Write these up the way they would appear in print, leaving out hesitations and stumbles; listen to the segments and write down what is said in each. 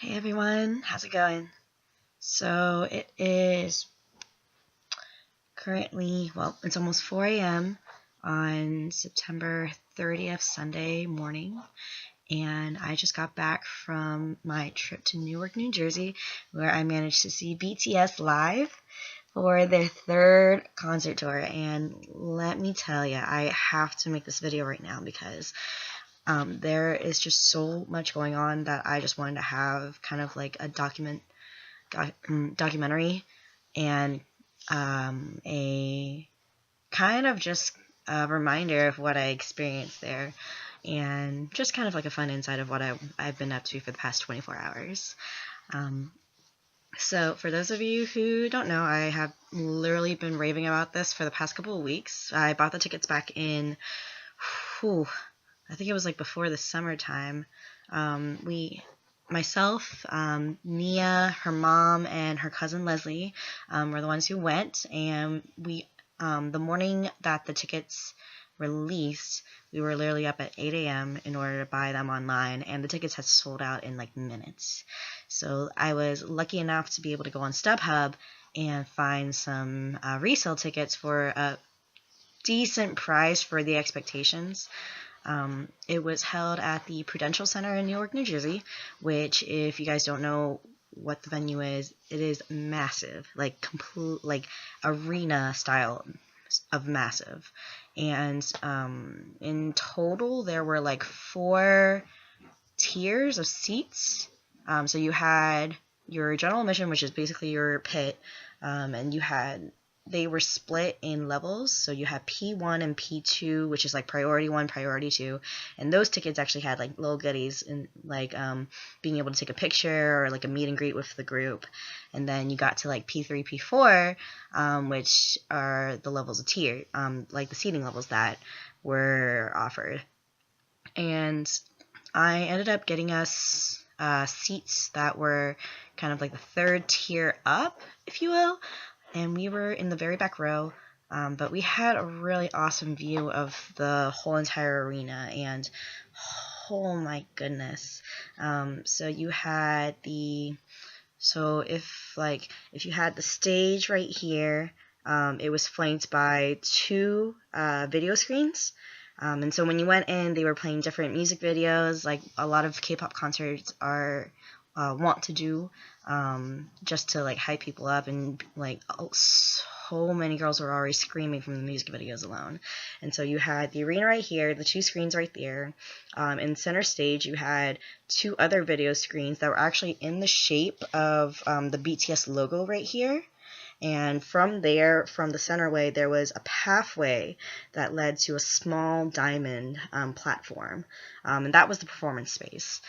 Hey everyone, how's it going? So it is currently, it's almost 4 a.m. on September 30th, Sunday morning, and I just got back from my trip to Newark, New Jersey, where I managed to see BTS live for their third concert tour. And let me tell you, I have to make this video right now because there is just so much going on that I just wanted to have kind of like a documentary and a kind of just a reminder of what I experienced there, and just kind of like a fun insight of what I've been up to for the past 24 hours. So for those of you who don't know, I have literally been raving about this for the past couple of weeks. I bought the tickets back in, I think it was like before the summertime. Myself, Nia, her mom, and her cousin Leslie were the ones who went, and the morning that the tickets released, we were literally up at 8 a.m. in order to buy them online, and the tickets had sold out in like minutes. So I was lucky enough to be able to go on StubHub and find some resale tickets for a decent price for the expectations. It was held at the Prudential Center in Newark, New Jersey, which, if you guys don't know what the venue is, it is massive, like complete, like arena style of massive. And in total, there were like 4 tiers of seats. So you had your general admission, which is basically your pit, and they were split in levels. So you had P1 and P2, which is like priority 1, priority 2, and those tickets actually had like little goodies and like being able to take a picture or like a meet and greet with the group. And then you got to like P3, P4, which are the levels of tier, like the seating levels that were offered. And I ended up getting us seats that were kind of like the 3rd tier up, if you will, and we were in the very back row, but we had a really awesome view of the whole entire arena, and oh my goodness. So you had if you had the stage right here, it was flanked by 2 video screens. And so when you went in, they were playing different music videos, like a lot of K-pop concerts are want to do, just to like hype people up, and like so many girls were already screaming from the music videos alone. And so you had the arena right here, the 2 screens right there. In center stage, you had 2 other video screens that were actually in the shape of the BTS logo right here. And from there, from the centerway, there was a pathway that led to a small diamond platform, and that was the performance space.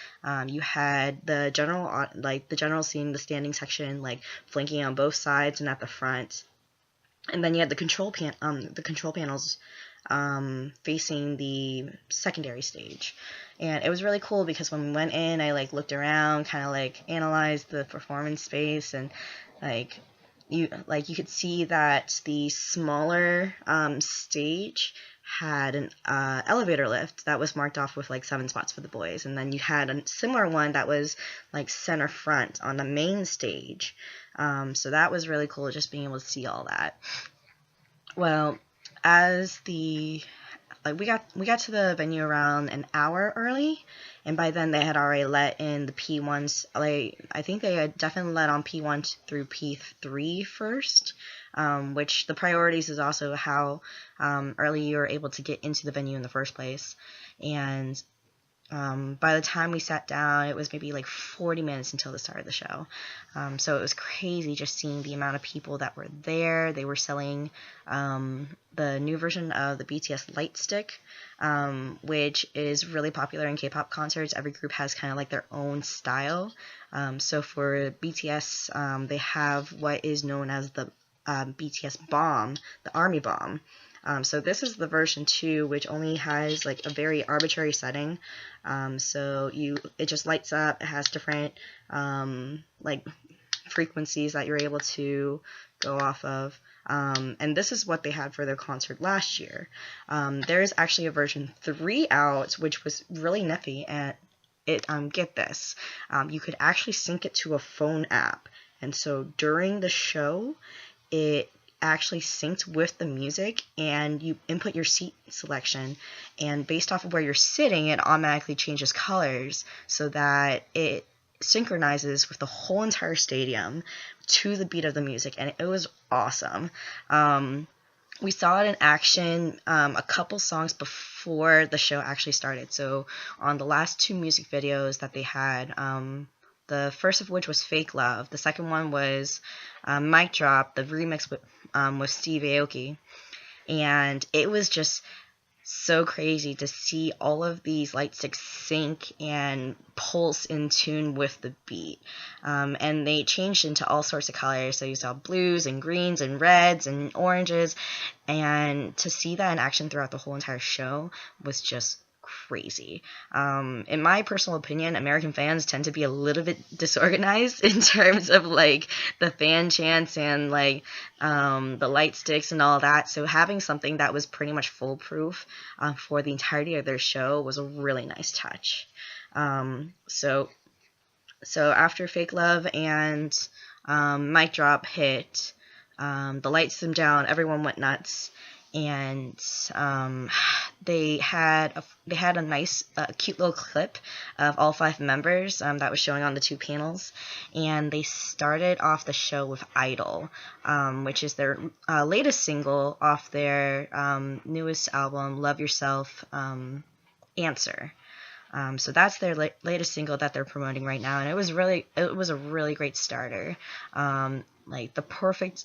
You had the general scene, the standing section, like flanking on both sides and at the front, and then you had the control panels facing the secondary stage. And it was really cool because when we went in, I like looked around, kind of like analyzed the performance space, and you could see that the smaller stage had an elevator lift that was marked off with like 7 spots for the boys, and then you had a similar one that was like center front on the main stage. So that was really cool, just being able to see all that. Well, we got to the venue around an hour early, and by then they had already let in the P1s. I think they had definitely let on P1 through P3 first, which the priorities is also how early you were able to get into the venue in the first place. And by the time we sat down, it was maybe like 40 minutes until the start of the show. So it was crazy just seeing the amount of people that were there. They were selling the new version of the BTS Light Stick, which is really popular in K-pop concerts. Every group has kind of like their own style. So for BTS, they have what is known as the BTS bomb, the army bomb. So this is the version 2, which only has like a very arbitrary setting. So it just lights up. It has different like frequencies that you're able to go off of. And this is what they had for their concert last year. There is actually a version 3 out, which was really nifty, and get this, you could actually sync it to a phone app. And so during the show, it actually synced with the music, and you input your seat selection, and based off of where you're sitting, it automatically changes colors so that it synchronizes with the whole entire stadium to the beat of the music, and it was awesome. We saw it in action a couple songs before the show actually started. So on the last 2 music videos that they had, the first of which was Fake Love. The second one was Mic Drop, the remix with Steve Aoki. And it was just so crazy to see all of these light sticks sync and pulse in tune with the beat. And they changed into all sorts of colors. So you saw blues and greens and reds and oranges. And to see that in action throughout the whole entire show was just crazy. In my personal opinion, American fans tend to be a little bit disorganized in terms of like the fan chants and like the light sticks and all that. So having something that was pretty much foolproof for the entirety of their show was a really nice touch. So after Fake Love and Mic Drop hit, the lights dimmed down, everyone went nuts. And they had a nice, cute little clip of all 5 members that was showing on the 2 panels, and they started off the show with Idol, which is their latest single off their newest album, Love Yourself Answer. So that's their latest single that they're promoting right now, and it was a really great starter. Like the perfect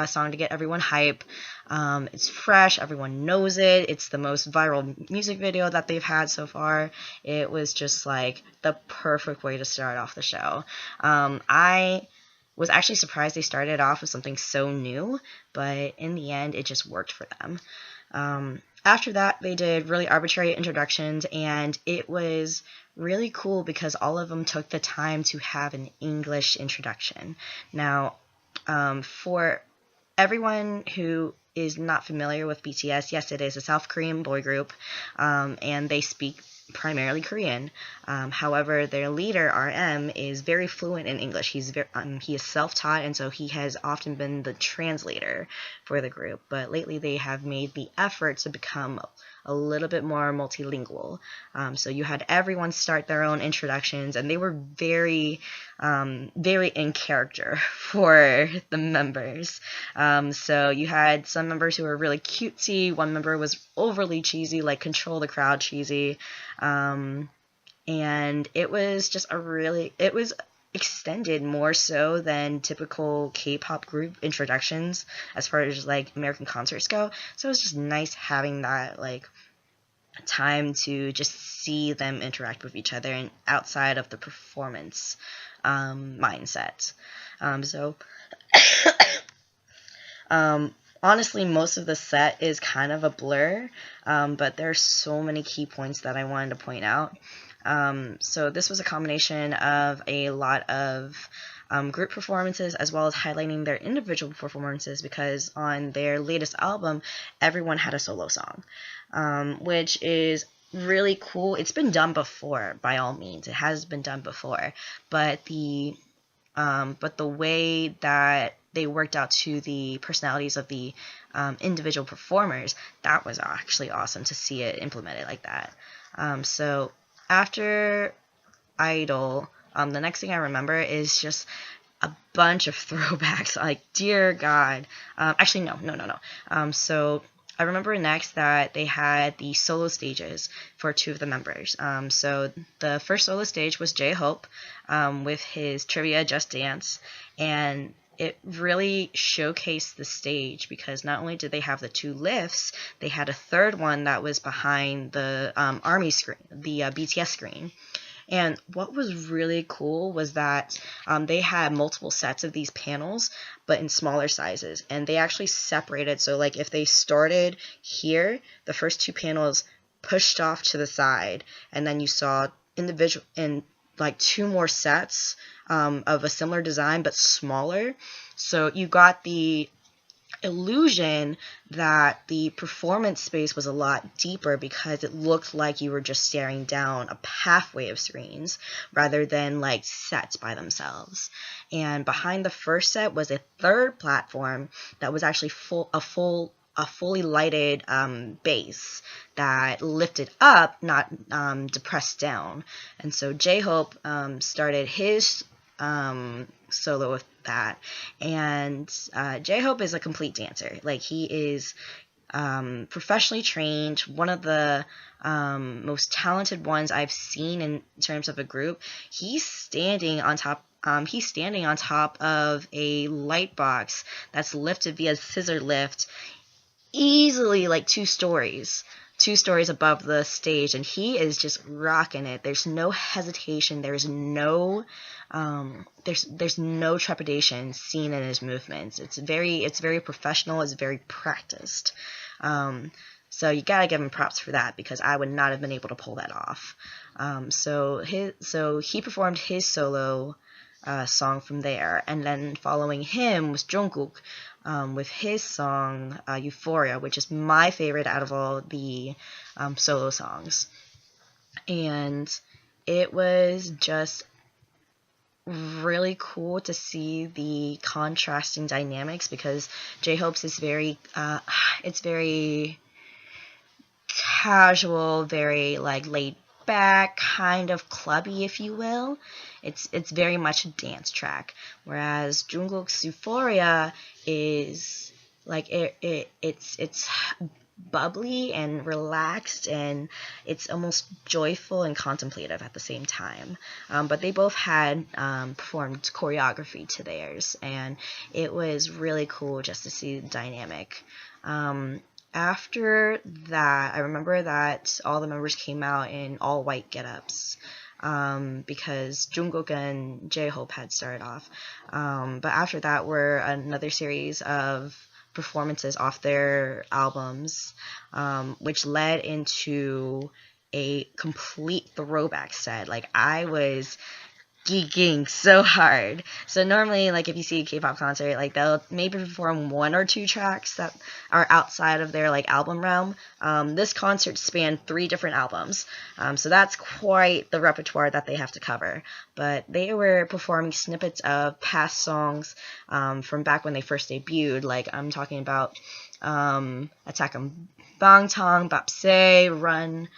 song to get everyone hype. It's fresh, everyone knows it. It's the most viral music video that they've had so far. It was just like the perfect way to start off the show. I was actually surprised they started off with something so new, but in the end, it just worked for them. After that, they did really arbitrary introductions, and it was really cool because all of them took the time to have an English introduction. Now, for everyone who is not familiar with BTS, yes, it is a South Korean boy group, and they speak primarily Korean. However, their leader, RM, is very fluent in English. He is self-taught, and so he has often been the translator for the group. But lately, they have made the effort to become a little bit more multilingual. So you had everyone start their own introductions, and they were very in character for the members. So you had some members who were really cutesy. One member was overly cheesy, like Control the Crowd cheesy. And it was just it was extended more so than typical K-pop group introductions as far as like American concerts go. So it was just nice having that like time to just see them interact with each other and outside of the performance mindset. Honestly, most of the set is kind of a blur, but there's so many key points that I wanted to point out. So this was a combination of a lot of group performances as well as highlighting their individual performances, because on their latest album, everyone had a solo song, which is really cool. It's been done before, by all means. It has been done before, but the way that they worked out to the personalities of the individual performers, that was actually awesome to see it implemented like that. So after Idol, the next thing I remember is just a bunch of throwbacks. Like, dear God. Actually, no. So I remember next that they had the solo stages for 2 of the members. So the first solo stage was J-Hope with his Trivia Just Dance, and it really showcased the stage because not only did they have the 2 lifts, they had a third one that was behind the ARMY screen, the BTS screen. And what was really cool was that they had multiple sets of these panels, but in smaller sizes. And they actually separated. So, like, if they started here, the first 2 panels pushed off to the side. And then you saw individual in like 2 more sets of a similar design, but smaller. So you got the illusion that the performance space was a lot deeper because it looked like you were just staring down a pathway of screens rather than like sets by themselves. And behind the first set was a third platform that was actually a fully lighted base that lifted up, not depressed down. And so J-Hope started his solo with that. And J-Hope is a complete dancer. Like, he is professionally trained, one of the most talented ones I've seen in terms of a group. He's standing on top of a light box that's lifted via scissor lift, easily like 2 stories above the stage, and he is just rocking it. There's no hesitation. There's no trepidation seen in his movements. It's very professional. It's very practiced. So you gotta give him props for that, because I would not have been able to pull that off. So he performed his solo song from there, and then following him was Jungkook with his song Euphoria, which is my favorite out of all the solo songs. And it was just really cool to see the contrasting dynamics, because J-Hope's is very casual, very like laid back, kind of clubby, if you will. It's very much a dance track, whereas Jungkook's Euphoria is like it's bubbly and relaxed, and it's almost joyful and contemplative at the same time. But they both had performed choreography to theirs, and it was really cool just to see the dynamic. After that, I remember that all the members came out in all white get-ups, because Jungkook and J-Hope had started off. But after that were another series of performances off their albums, which led into a complete throwback set. Like, I was geeking so hard. So normally, like, if you see a K-pop concert, like, they'll maybe perform 1 or 2 tracks that are outside of their like album realm. This concert spanned 3 different albums, so that's quite the repertoire that they have to cover. But they were performing snippets of past songs from back when they first debuted. Like, I'm talking about Attack on Bangtan, Bapse, Run,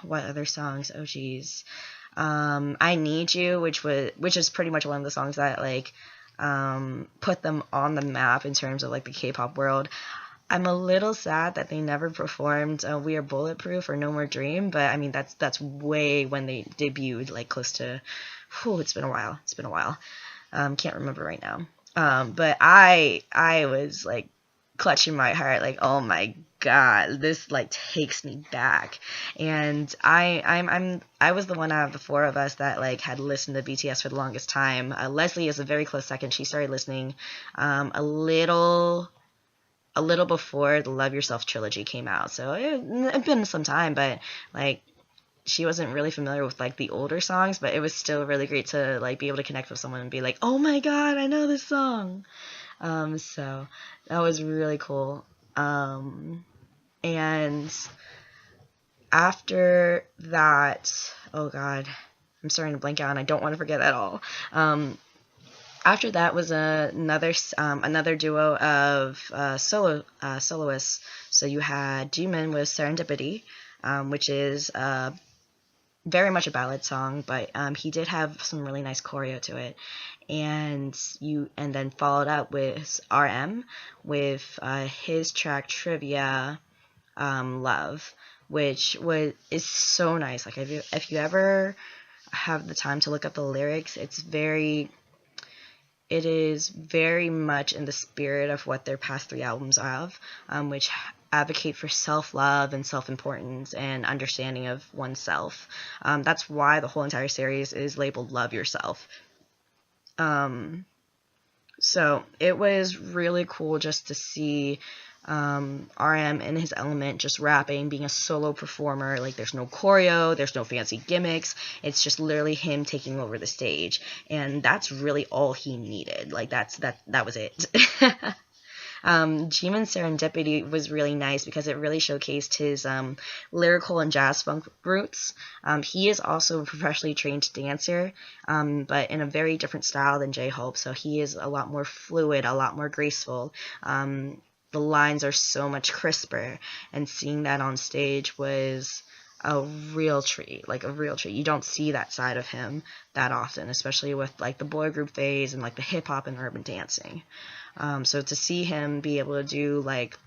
what other songs? Oh geez. I Need You, which is pretty much one of the songs that like put them on the map in terms of like the K-pop world. I'm a little sad that they never performed We Are Bulletproof or No More Dream, but I mean that's way when they debuted, like close to, it's been a while. Can't remember right now. But I was like clutching my heart, like, oh my god, this like takes me back. And I was the one out of the 4 of us that like had listened to BTS for the longest time. Leslie is a very close second. She started listening a little before the Love Yourself trilogy came out, so it'd been some time, but like she wasn't really familiar with like the older songs, but it was still really great to like be able to connect with someone and be like, oh my god, I know this song. So that was really cool. And after that, oh god, I'm starting to blank out and I don't want to forget at all. After that was another duo of soloists. So you had Jimin with Serendipity, which is very much a ballad song, but he did have some really nice choreo to it. And then followed up with RM with his track Trivia Love, which is so nice. Like, if you ever have the time to look up the lyrics, it is very much in the spirit of what their past 3 albums have, which advocate for self-love and self-importance and understanding of oneself. That's why the whole entire series is labeled Love Yourself. So it was really cool just to see RM in his element, just rapping, being a solo performer. Like, there's no choreo, there's no fancy gimmicks. It's just literally him taking over the stage, and that's really all he needed. Like, that was it. Jimin's Serendipity was really nice because it really showcased his lyrical and jazz funk roots. He is also a professionally trained dancer, but in a very different style than J-Hope, so he is a lot more fluid, a lot more graceful. The lines are so much crisper, and seeing that on stage was a real treat, like a real treat. You don't see that side of him that often, especially with like the boy group phase and like the hip hop and urban dancing. So to see him be able to do like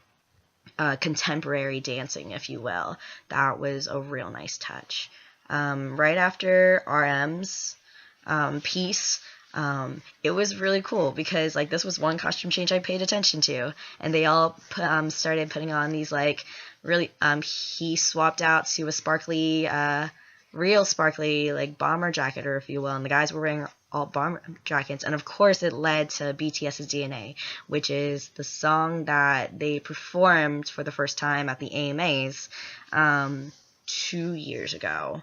contemporary dancing, if you will, that was a real nice touch. Right after RM's piece, it was really cool because like this was one costume change I paid attention to, and they all started putting on these like really he swapped out to a sparkly real sparkly like bomber jacket, or if you will, and the guys were wearing all bomber jackets, and of course it led to BTS's DNA, which is the song that they performed for the first time at the AMAs 2 years ago.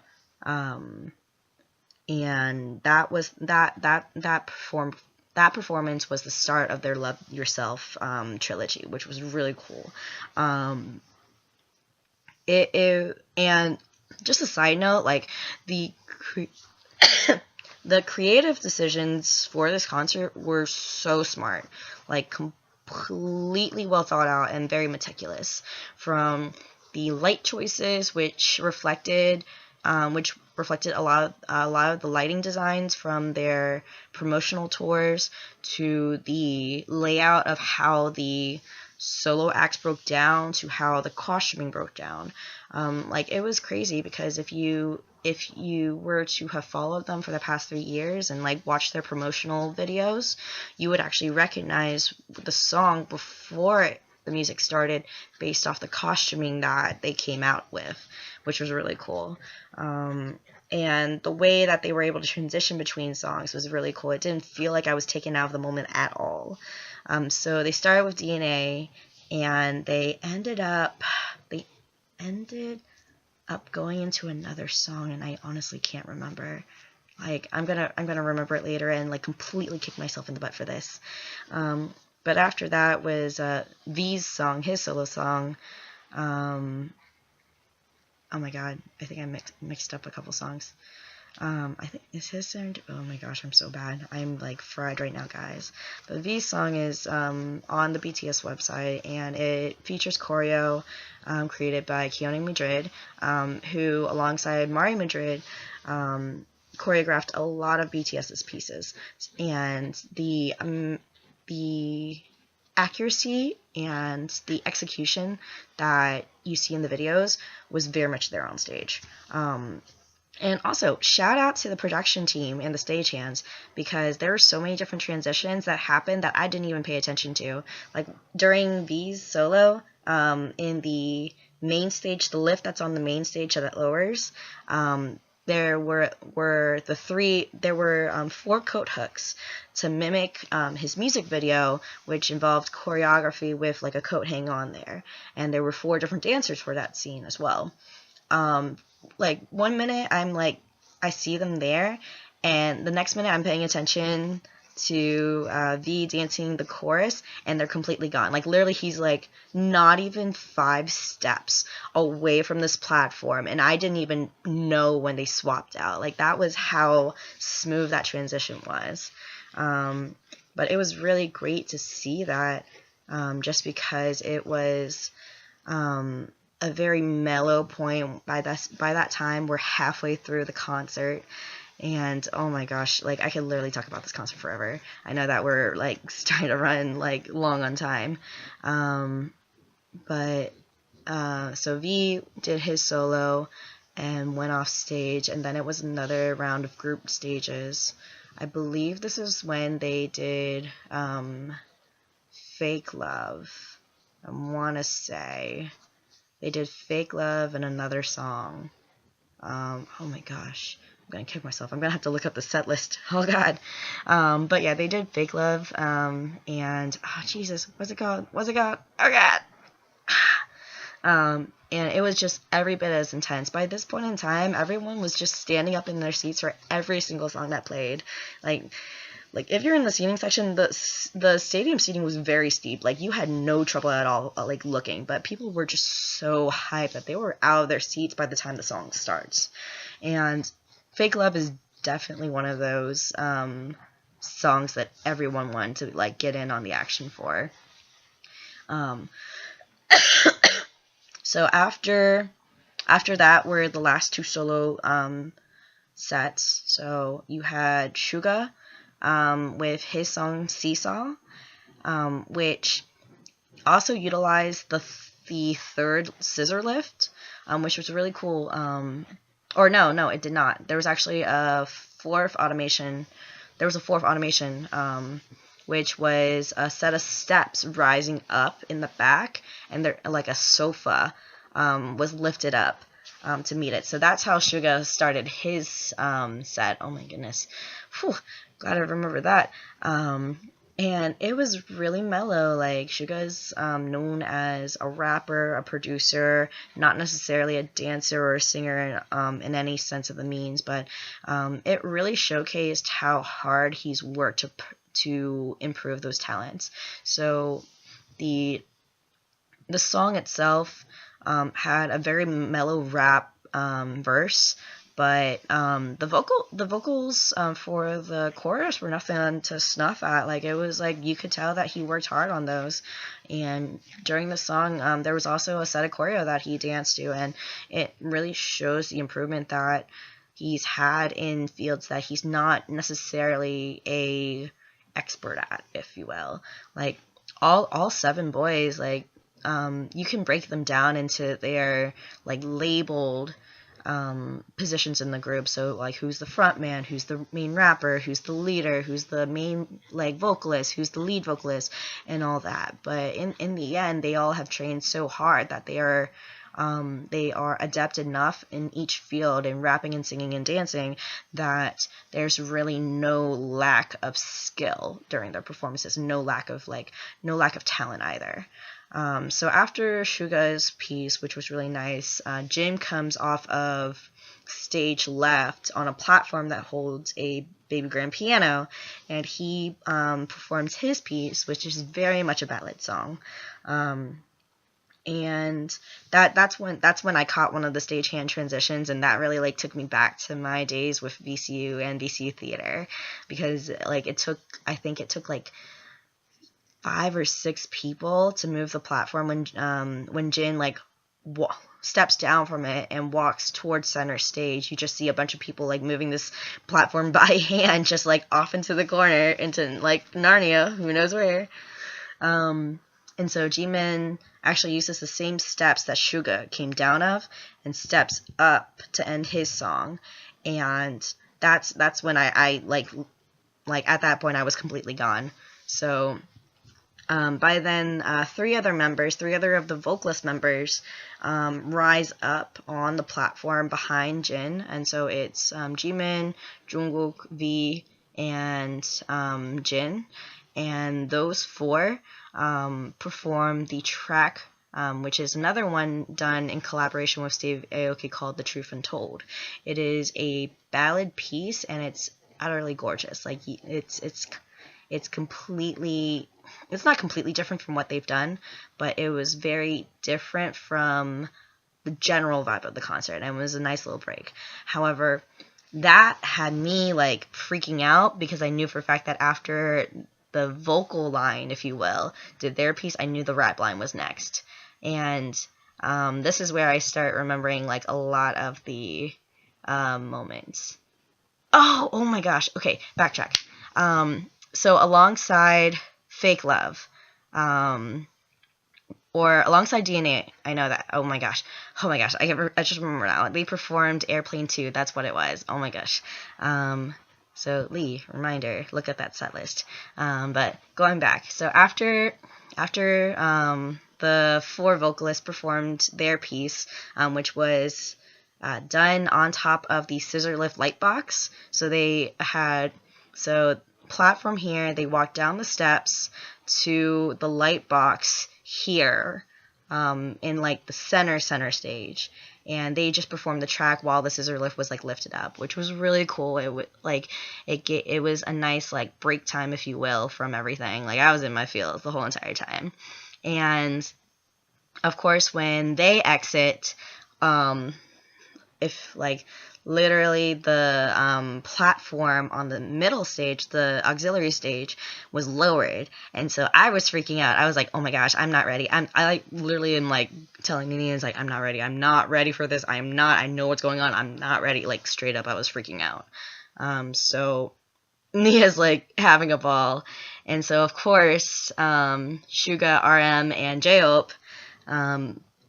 And that was that performance was the start of their Love Yourself trilogy, which was really cool. And just a side note, like the the creative decisions for this concert were so smart, like completely well thought out and very meticulous. From the light choices, which reflected a lot of the lighting designs from their promotional tours, to the layout of how the solo acts broke down, to how the costuming broke down. Like it was crazy because if you were to have followed them for the past 3 years and like watched their promotional videos, you would actually recognize the song before the music started based off the costuming that they came out with, which was really cool. And the way that they were able to transition between songs was really cool. It didn't feel like I was taken out of the moment at all. So they started with DNA, and they ended up going into another song, and I honestly can't remember. Like I'm gonna remember it later and like completely kick myself in the butt for this. But after that was V's song, his solo song. Oh my god, I think I mixed up a couple songs. I think it's his turn. Oh my gosh, I'm so bad. I'm like fried right now, guys. But V's song is on the BTS website, and it features choreo created by Keone Madrid, who, alongside Mari Madrid, choreographed a lot of BTS's pieces. And the accuracy and the execution that you see in the videos was very much there on stage. And also, shout out to the production team and the stagehands, because there were so many different transitions that happened that I didn't even pay attention to. Like, during V's solo, in the main stage, the lift that's on the main stage that lowers, there were 4 coat hooks to mimic his music video, which involved choreography with like a coat hang on there. And there were 4 different dancers for that scene as well. Like 1 minute I'm like, I see them there, and the next minute I'm paying attention to V dancing the chorus, and they're completely gone. Like literally he's like not even 5 steps away from this platform, and I didn't even know when they swapped out. Like that was how smooth that transition was. But it was really great to see that, just because it was a very mellow point. By that time, we're halfway through the concert, and oh my gosh, like I could literally talk about this concert forever. I know that we're like starting to run like long on time, but so V did his solo and went off stage, and then it was another round of group stages. I believe this is when they did Fake Love. I want to say they did Fake Love and another song. Oh my gosh, I'm gonna kick myself. I'm gonna have to look up the set list. Oh god. But yeah, they did Fake Love. And oh Jesus, what's it called? Oh god. And it was just every bit as intense. By this point in time, everyone was just standing up in their seats for every single song that played. Like like if you're in the seating section, the stadium seating was very steep. Like you had no trouble at all like looking, but people were just so hyped that they were out of their seats by the time the song starts. And Fake Love is definitely one of those songs that everyone wanted to like get in on the action for. So after that were the last two solo sets. So you had Suga with his song Seesaw, which also utilized the third scissor lift, which was really cool. Or no, it did not. There was actually a fourth automation. There was a fourth automation, which was a set of steps rising up in the back, and there like a sofa was lifted up to meet it. So that's how Suga started his set. Oh my goodness. Whew, glad I remember that. And it was really mellow. Like, Suga's known as a rapper, a producer, not necessarily a dancer or a singer in any sense of the means, but it really showcased how hard he's worked to improve those talents. So the song itself had a very mellow rap verse, but the vocals for the chorus were nothing to snuff at. Like, it was like you could tell that he worked hard on those. And during the song, there was also a set of choreo that he danced to, and it really shows the improvement that he's had in fields that he's not necessarily a expert at, if you will. Like, all 7 boys, like, you can break them down into their like labeled positions in the group. So like, who's the front man, who's the main rapper, who's the leader, who's the main like vocalist, who's the lead vocalist, and all that. But in the end, they all have trained so hard that they are adept enough in each field in rapping and singing and dancing that there's really no lack of skill during their performances, no lack of talent either. So after Suga's piece, which was really nice, Jin comes off of stage left on a platform that holds a baby grand piano, and he performs his piece, which is very much a ballad song. And that's when I caught one of the stagehand transitions, and that really like took me back to my days with VCU and VCU theater, because like it took like 5 or 6 people to move the platform when Jin like steps down from it and walks towards center stage. You just see a bunch of people like moving this platform by hand, just like off into the corner, into like Narnia, who knows where. And so Jimin actually uses the same steps that Suga came down of and steps up to end his song. And that's when I like at that point I was completely gone. So by then, 3 other of the vocalist members rise up on the platform behind Jin. And so it's Jimin, Jungkook, V, and Jin. And those 4 perform the track, which is another one done in collaboration with Steve Aoki called The Truth Untold. It is a ballad piece, and it's utterly gorgeous. Like, it's completely... It's not completely different from what they've done, but it was very different from the general vibe of the concert, and it was a nice little break. However, that had me like freaking out, because I knew for a fact that after the vocal line, if you will, did their piece, I knew the rap line was next. And this is where I start remembering like a lot of the moments. Oh my gosh. Okay, backtrack. So alongside Fake Love, or alongside DNA, I know that. Oh my gosh, I just remember now. They performed Airplane 2. That's what it was. Oh my gosh. So Lee, reminder, look at that set list. But going back, so after the 4 vocalists performed their piece, which was done on top of the scissor lift light box. So they had platform here, they walked down the steps to the light box here, in like the center stage, and they just performed the track while the scissor lift was like lifted up, which was really cool. It was a nice like break time, if you will, from everything. Like I was in my feels the whole entire time. And of course, when they exit, if like literally the platform on the middle stage, the auxiliary stage, was lowered, and so I was freaking out. I was like, oh my gosh, I'm not ready. I like literally am like telling Ninians like, I'm not ready for this. I know what's going on. I'm not ready. Like straight up, I was freaking out. So Nia's like having a ball, and so of course, Suga, RM, and J-Hope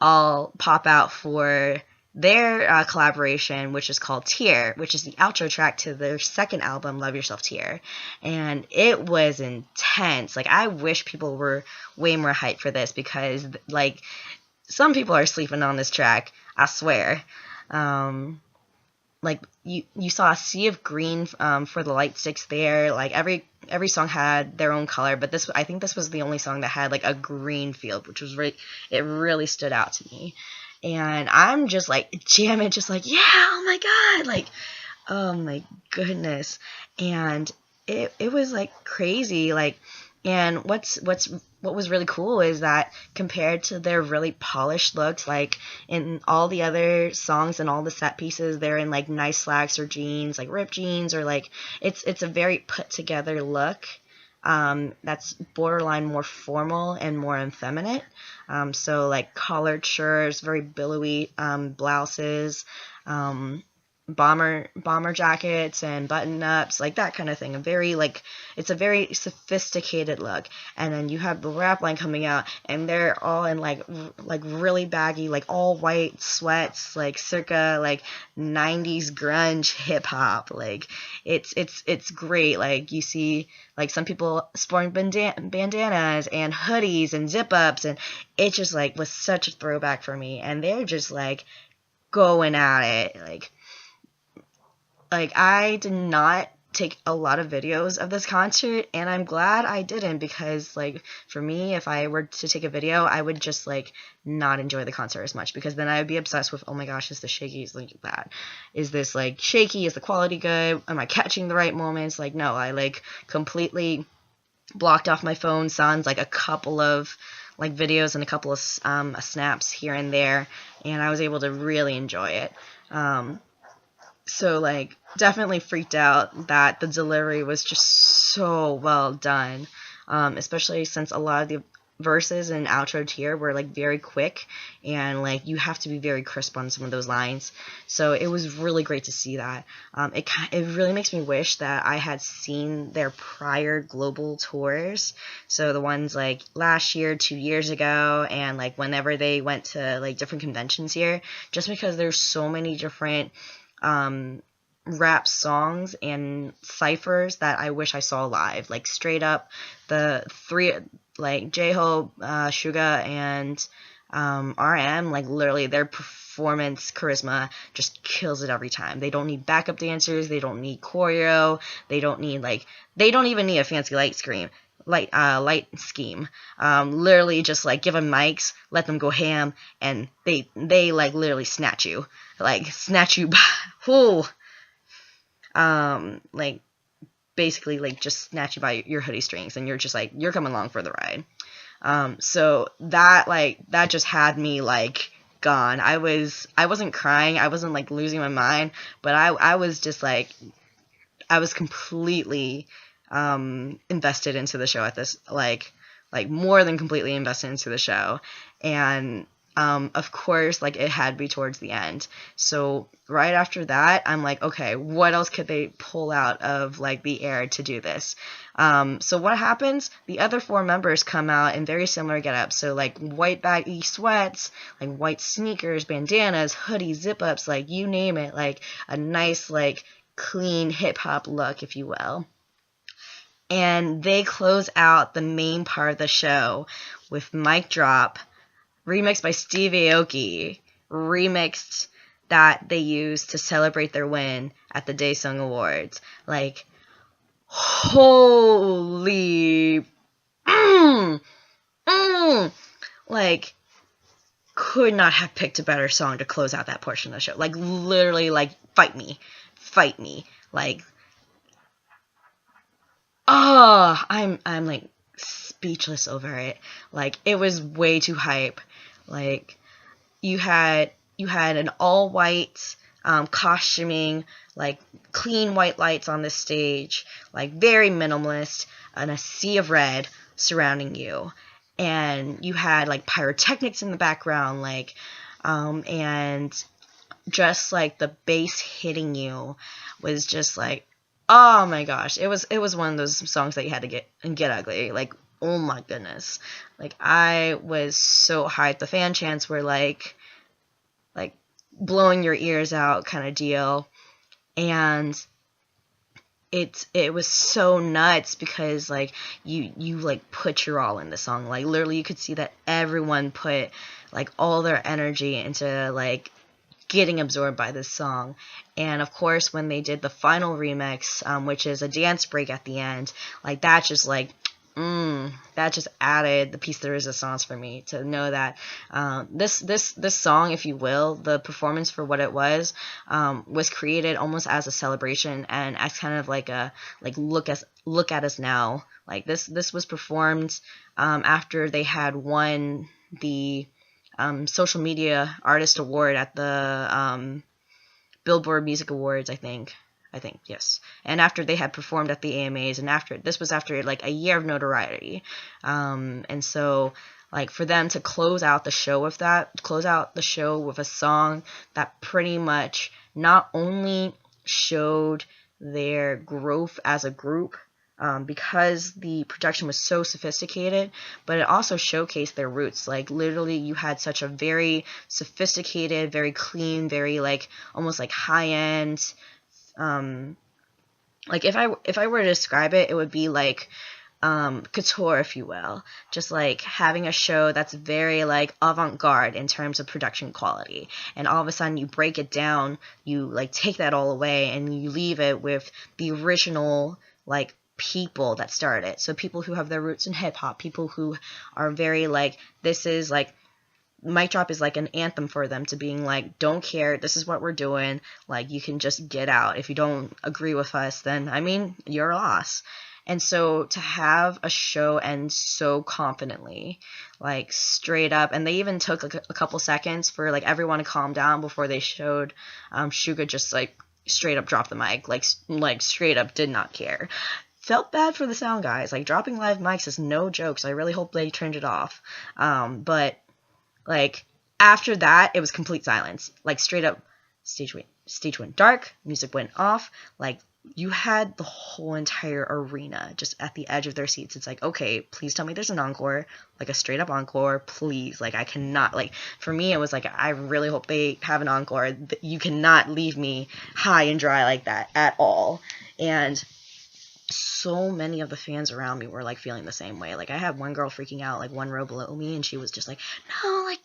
all pop out for their collaboration, which is called Tear, which is the outro track to their second album, Love Yourself Tear. And it was intense. Like, I wish people were way more hyped for this, because, like, some people are sleeping on this track, I swear. Like, you saw a sea of green for the light sticks there. Like, every song had their own color, but I think this was the only song that had, like, a green field, which was it really stood out to me. And I'm just like jamming, just like, yeah, oh my god, like, oh my goodness. And it was like crazy, like, and what was really cool is that compared to their really polished looks, like in all the other songs and all the set pieces, they're in like nice slacks or jeans, like ripped jeans, or like it's a very put together look. That's borderline more formal and more effeminate. So like collared shirts, very billowy blouses, bomber jackets and button ups, like that kind of thing. It's a very sophisticated look. And then you have the rap line coming out, and they're all in like really baggy, like all white sweats, like circa like 90s grunge hip hop. Like it's great. Like you see like some people sporting bandanas and hoodies and zip ups, and it just like was such a throwback for me. And they're just like going at it. Like, I did not take a lot of videos of this concert, and I'm glad I didn't, because, like, for me, if I were to take a video, I would just, like, not enjoy the concert as much, because then I would be obsessed with, oh my gosh, is this shaky? Is like that? Is this, like, shaky? Is the quality good? Am I catching the right moments? Like, no, I, like, completely blocked off my phone, sans, like, a couple of, like, videos and a couple of snaps here and there, and I was able to really enjoy it. So, like, definitely freaked out that the delivery was just so well done, especially since a lot of the verses and outro tier were, like, very quick, and, like, you have to be very crisp on some of those lines. So it was really great to see that. It really makes me wish that I had seen their prior global tours, so the ones, like, last year, 2 years ago, and, like, whenever they went to, like, different conventions here, just because there's so many different rap songs and ciphers that I wish I saw live. Like, straight up, the three, like, J-Hope, Suga, and RM, like, literally their performance charisma just kills it every time. They don't need backup dancers, they don't need choreo, they don't even need a fancy light scheme. Literally just like give them mics, let them go ham, and they like literally snatch you by like basically like just snatch you by your hoodie strings, and you're just like, you're coming along for the ride. So that just had me like gone. I wasn't crying, I wasn't like losing my mind, but I was just like, I was completely invested into the show at this, like more than completely invested into the show. And of course, like, it had to be towards the end. So right after that, I'm like, okay, what else could they pull out of like the air to do this? So what happens? The other 4 members come out in very similar getups. So like white baggy sweats, like white sneakers, bandanas, hoodies, zip ups, like you name it, like a nice like clean hip hop look, if you will. And they close out the main part of the show with Mic Drop, remixed by Steve Aoki, remixed that they used to celebrate their win at the Daesung Awards. Like, holy, like, could not have picked a better song to close out that portion of the show. Like, literally, like, fight me. Fight me. Like, oh, I'm like speechless over it. Like, it was way too hype. Like, you had an all white costuming, like clean white lights on the stage, like very minimalist, and a sea of red surrounding you. And you had like pyrotechnics in the background, like and just like the bass hitting you was just like, oh my gosh, it was one of those songs that you had to get ugly. Like, oh my goodness. Like, I was so hyped. The fan chants were like blowing your ears out kind of deal. And it was so nuts because like you like put your all in the song. Like, literally you could see that everyone put like all their energy into like getting absorbed by this song. And of course, when they did the final remix, which is a dance break at the end, like that just added the piece de resistance for me to know that this song, if you will, the performance for what it was created almost as a celebration and as kind of like a look at us now. Like, this was performed after they had won the social media artist award at the Billboard Music Awards, I think, yes. And after they had performed at the AMAs, and this was after like a year of notoriety. And so like for them to close out the show with a song that pretty much not only showed their growth as a group, because the production was so sophisticated, but it also showcased their roots. Like, literally, you had such a very sophisticated, very clean, very like almost like high-end. Like, if I were to describe it, it would be like couture, if you will. Just like having a show that's very like avant-garde in terms of production quality, and all of a sudden you break it down, you like take that all away, and you leave it with the original like people that started it. So people who have their roots in hip-hop, people who are very like, this is like, Mic Drop is like an anthem for them, to being like, don't care, this is what we're doing, like, you can just get out. If you don't agree with us, then I mean, you're a loss. And so to have a show end so confidently, like straight up, and they even took like a couple seconds for like everyone to calm down before they showed Suga just like straight up drop the mic, like straight up did not care. Felt bad for the sound guys. Like, dropping live mics is no joke, so I really hope they turned it off. But like after that, it was complete silence. Like, straight up, stage went dark, music went off. Like, you had the whole entire arena just at the edge of their seats. It's like, okay, please tell me there's an encore, like a straight up encore, please. Like, I cannot, like, for me, it was like, I really hope they have an encore. You cannot leave me high and dry like that at all. And so many of the fans around me were like feeling the same way. Like, I had one girl freaking out, like one row below me, and she was just like, no, like,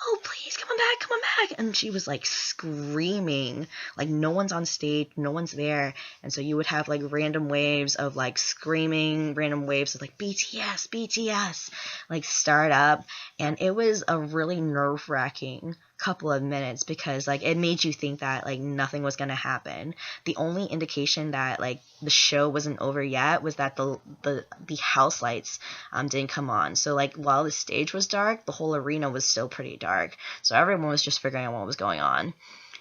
oh, please, come on back. And she was like screaming, like no one's on stage, no one's there. And so you would have like random waves of like screaming, random waves of like BTS, like start up. And it was a really nerve-wracking couple of minutes, because like it made you think that like nothing was going to happen. The only indication that like the show wasn't over yet was that the house lights didn't come on. So like while the stage was dark, the whole arena was still pretty dark, so everyone was just figuring out what was going on.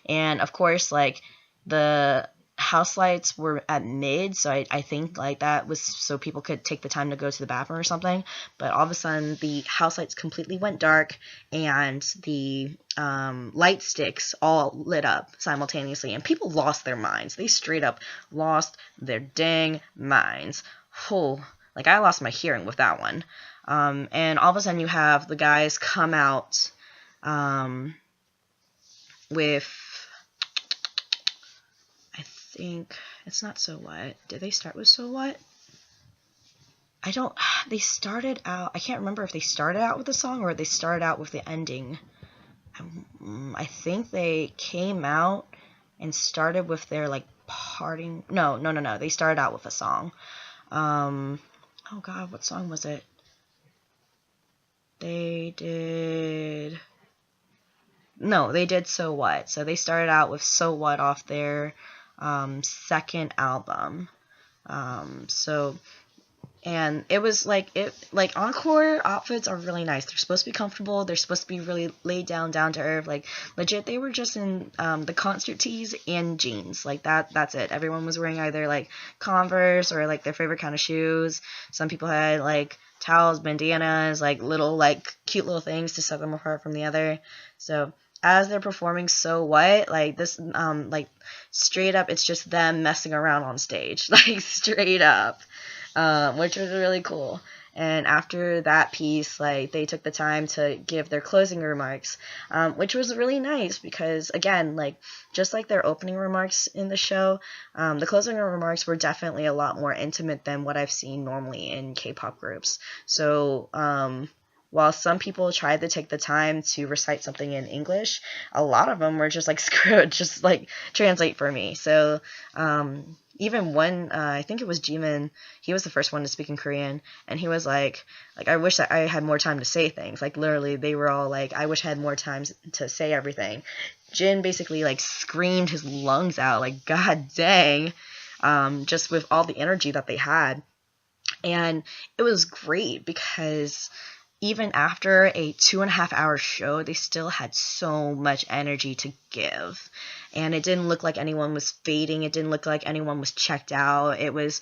And of course, like, the house lights were at mid, so I think like that was so people could take the time to go to the bathroom or something. But all of a sudden the house lights completely went dark, and the light sticks all lit up simultaneously, and people lost their minds. They straight up lost their dang minds. Oh, like, I lost my hearing with that one. And all of a sudden you have the guys come out with, I think it's not So What. Did they start with So What? They started out, I can't remember if they started out with the song or they started out with the ending. I think they came out and started with their like parting. No. They started out with a song. Oh God, what song was it? They did. no, they did So What. So they started out with So What off their second album. So and it was like encore outfits are really nice. They're supposed to be comfortable. They're supposed to be really laid down to earth. Like legit, they were just in the concert tees and jeans. Like that's it. Everyone was wearing either like Converse or like their favorite kind of shoes. Some people had like towels, bandanas, like little like cute little things to set them apart from the other. So as they're performing So What, like this like straight up, it's just them messing around on stage, like straight up. Which was really cool. And after that piece, like they took the time to give their closing remarks, which was really nice because again, like just like their opening remarks in the show, the closing remarks were definitely a lot more intimate than what I've seen normally in K-pop groups. So while some people tried to take the time to recite something in English, a lot of them were just like, screw it, just like translate for me. So even one, I think it was Jimin, he was the first one to speak in Korean, and he was like I wish that I had more time to say things. Like literally, they were all like, I wish I had more time to say everything. Jin basically like screamed his lungs out, like god dang, just with all the energy that they had. And it was great because even after a 2.5 hour show, they still had so much energy to give. And it didn't look like anyone was fading. It didn't look like anyone was checked out. It was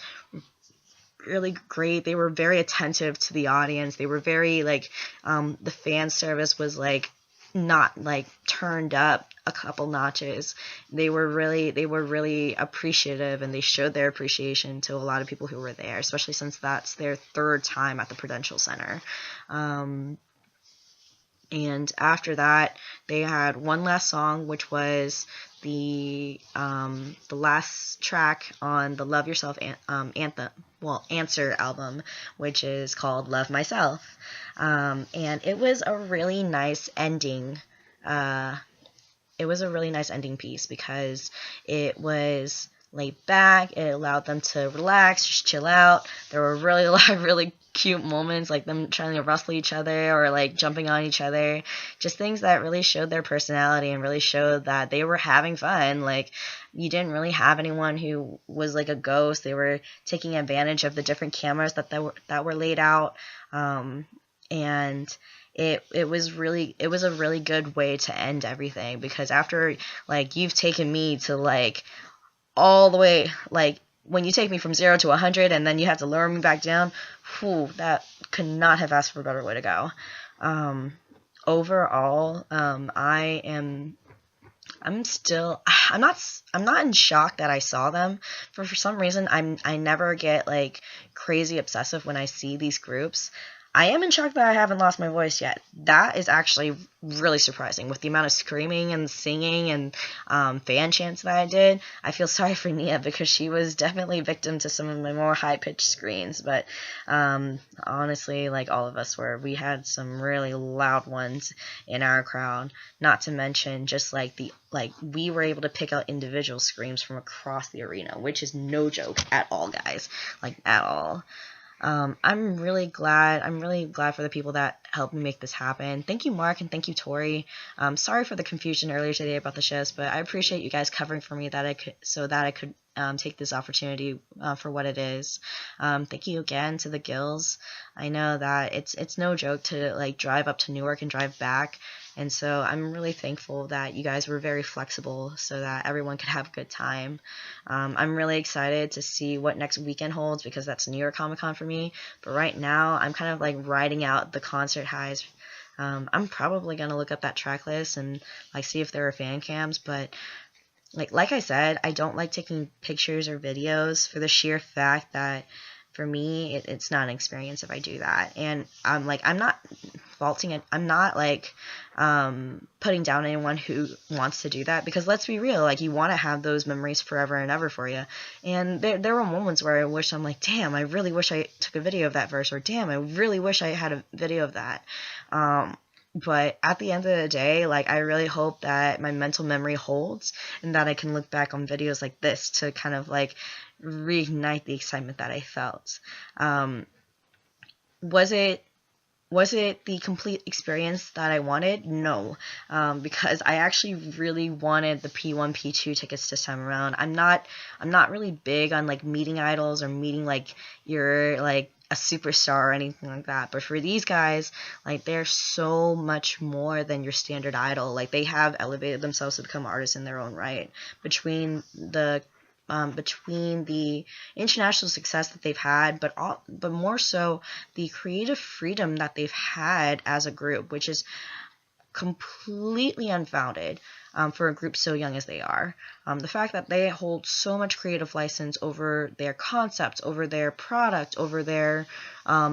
really great. They were very attentive to the audience. They were very like, the fan service was like not like turned up a couple notches. They were really appreciative, and they showed their appreciation to a lot of people who were there, especially since that's their third time at the Prudential Center. And after that, they had one last song, which was the last track on the Love Yourself Answer album, which is called Love Myself. And it was a really nice ending. It was a really nice ending piece because it was laid back. It allowed them to relax, just chill out. There were really a lot of really cute moments, like them trying to wrestle each other or like jumping on each other. Just things that really showed their personality and really showed that they were having fun. Like you didn't really have anyone who was like a ghost. They were taking advantage of the different cameras that were laid out. And it was a really good way to end everything, because after like you've taken me to like all the way, like when you take me from 0 to 100 and then you have to lower me back down, whew, that could not have asked for a better way to go. Overall, I'm not in shock that I saw them. For some reason, I never get like crazy obsessive when I see these groups. I am in shock that I haven't lost my voice yet. That is actually really surprising with the amount of screaming and singing and fan chants that I did. I feel sorry for Nia because she was definitely a victim to some of my more high-pitched screams. But honestly, like all of us were, we had some really loud ones in our crowd. Not to mention just like we were able to pick out individual screams from across the arena, which is no joke at all, guys. Like at all. I'm really glad for the people that helped me make this happen. Thank you, Mark, and thank you, Tori. Sorry for the confusion earlier today about the shows, but I appreciate you guys covering for me so that I could take this opportunity for what it is. Thank you again to the Gills. I know that it's no joke to like drive up to Newark and drive back. And so I'm really thankful that you guys were very flexible so that everyone could have a good time. I'm really excited to see what next weekend holds because that's New York Comic Con for me. But right now, I'm kind of like riding out the concert highs. I'm probably going to look up that track list and like see if there are fan cams. But like I said, I don't like taking pictures or videos for the sheer fact that for me, it's not an experience if I do that. And I'm not faulting it. I'm not like putting down anyone who wants to do that, because let's be real, like you want to have those memories forever and ever for you. And there were moments where I wish, I'm like, damn, I really wish I took a video of that verse, or damn, I really wish I had a video of that. But at the end of the day, like I really hope that my mental memory holds and that I can look back on videos like this to kind of like reignite the excitement that I felt. Was it Was it the complete experience that I wanted? No, because I actually really wanted the P1, P2 tickets this time around. I'm not really big on like meeting idols or meeting like you're like a superstar or anything like that. But for these guys, like they're so much more than your standard idol. Like they have elevated themselves to become artists in their own right. Between the international success that they've had, but more so the creative freedom that they've had as a group, which is completely unfounded for a group so young as they are. The fact that they hold so much creative license over their concepts, over their product, over their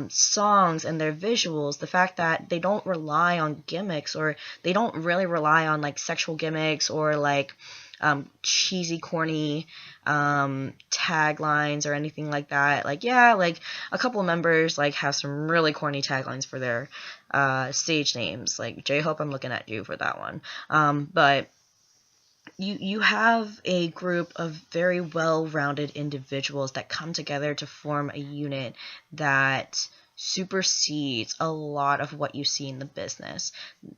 songs and their visuals, the fact that they don't rely on gimmicks, or they don't really rely on like sexual gimmicks or like cheesy, corny taglines or anything like that. Like, yeah, like a couple of members like have some really corny taglines for their stage names. Like J-Hope, I'm looking at you for that one. But you have a group of very well-rounded individuals that come together to form a unit that supersedes a lot of what you see in the business.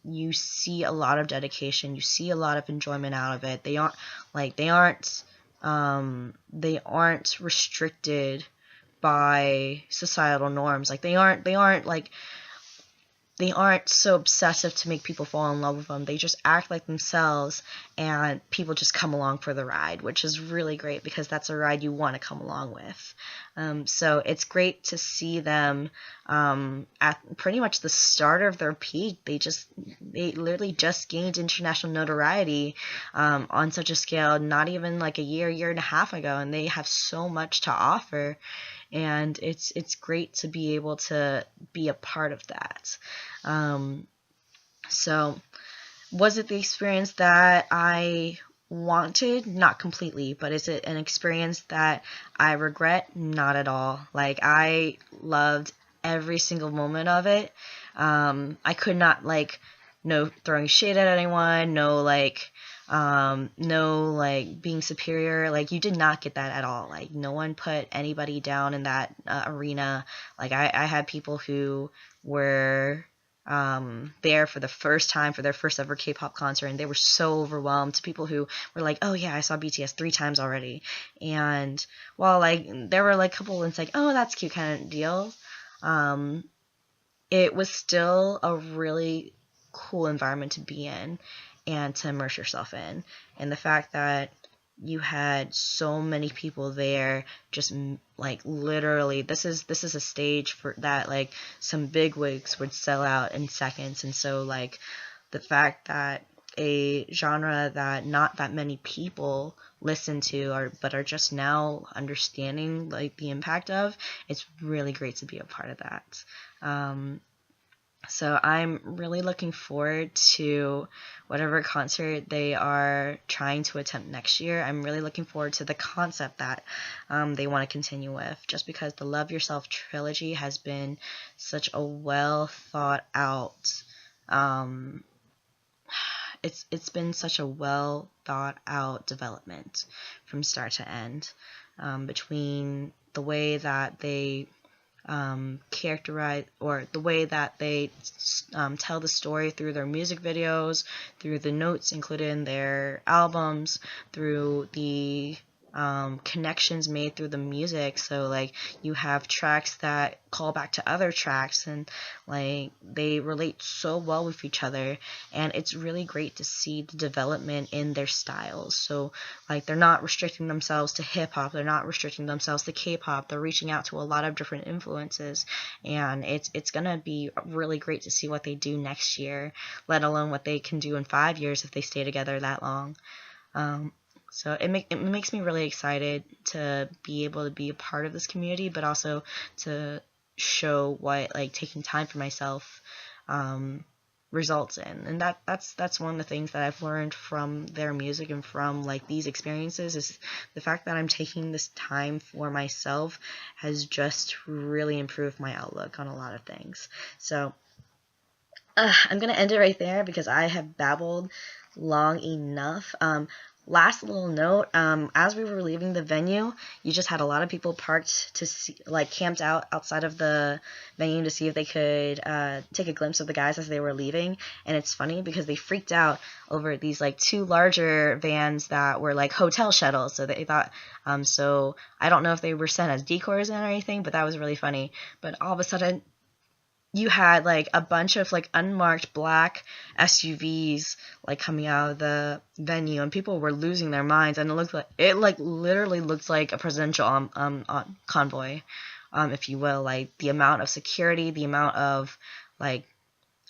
You see a lot of dedication, you see a lot of enjoyment out of it. They aren't restricted by societal norms. Like they aren't so obsessive to make people fall in love with them. They just act like themselves, and people just come along for the ride, which is really great because that's a ride you want to come along with. So it's great to see them at pretty much the start of their peak. They literally just gained international notoriety on such a scale, not even like a year and a half ago, and they have so much to offer. And it's great to be able to be a part of that. So was it the experience that I wanted? Not completely, but is it an experience that I regret? Not at all. Like, I loved every single moment of it. I could not, like, no throwing shade at anyone, no being superior. Like, you did not get that at all. Like, no one put anybody down in that arena. Like, I had people who were there for the first time for their first ever K-pop concert, and they were so overwhelmed, to people who were like, oh yeah, I saw BTS 3 times already. And while like there were like a couple ones like, oh, that's cute kind of deal, it was still a really cool environment to be in and to immerse yourself in. And the fact that you had so many people there, just like literally, this is a stage for that like some big wigs would sell out in seconds. And so like the fact that a genre that not that many people listen to but are just now understanding like the impact of, it's really great to be a part of that. So I'm really looking forward to whatever concert they are trying to attempt next year. I'm really looking forward to the concept that they want to continue with, just because the Love Yourself trilogy has been such a well thought out it's been such a well thought out development from start to end, between the way that they characterize, or the way that they tell the story through their music videos, through the notes included in their albums, through the connections made through the music. So like you have tracks that call back to other tracks, and like they relate so well with each other, and it's really great to see the development in their styles. So like they're not restricting themselves to hip hop, they're not restricting themselves to K-pop, they're reaching out to a lot of different influences, and it's gonna be really great to see what they do next year, let alone what they can do in 5 years if they stay together that long. So it makes me really excited to be able to be a part of this community, but also to show what like taking time for myself results in. And that's one of the things that I've learned from their music and from like these experiences, is the fact that I'm taking this time for myself has just really improved my outlook on a lot of things. So I'm gonna end it right there because I have babbled long enough. Last little note, as we were leaving the venue, you just had a lot of people parked to see, like camped out outside of the venue to see if they could take a glimpse of the guys as they were leaving. And it's funny because they freaked out over these like two larger vans that were like hotel shuttles. So they thought, so I don't know if they were sent as decoys or anything, but that was really funny. But all of a sudden, you had like a bunch of like unmarked black SUVs like coming out of the venue, and people were losing their minds, and it like literally looked like a presidential convoy, if you will. Like the amount of security, the amount of like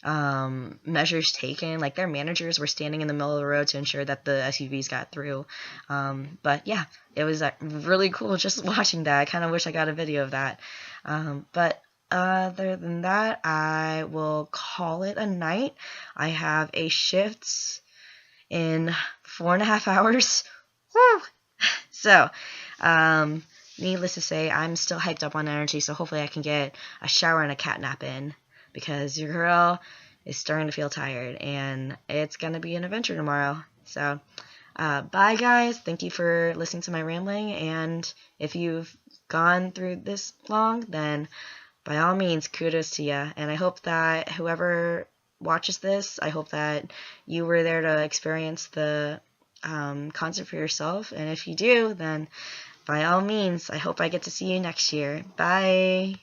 measures taken. Like their managers were standing in the middle of the road to ensure that the SUVs got through. But yeah, it was really cool just watching that. I kind of wish I got a video of that. But other than that, I will call it a night. I have a shift in 4.5 hours. Woo! So, needless to say, I'm still hyped up on energy, so hopefully I can get a shower and a cat nap in, because your girl is starting to feel tired, and it's going to be an adventure tomorrow. So, bye guys. Thank you for listening to my rambling, and if you've gone through this long, then by all means, kudos to you. And I hope that whoever watches this, I hope that you were there to experience the concert for yourself. And if you do, then by all means, I hope I get to see you next year. Bye.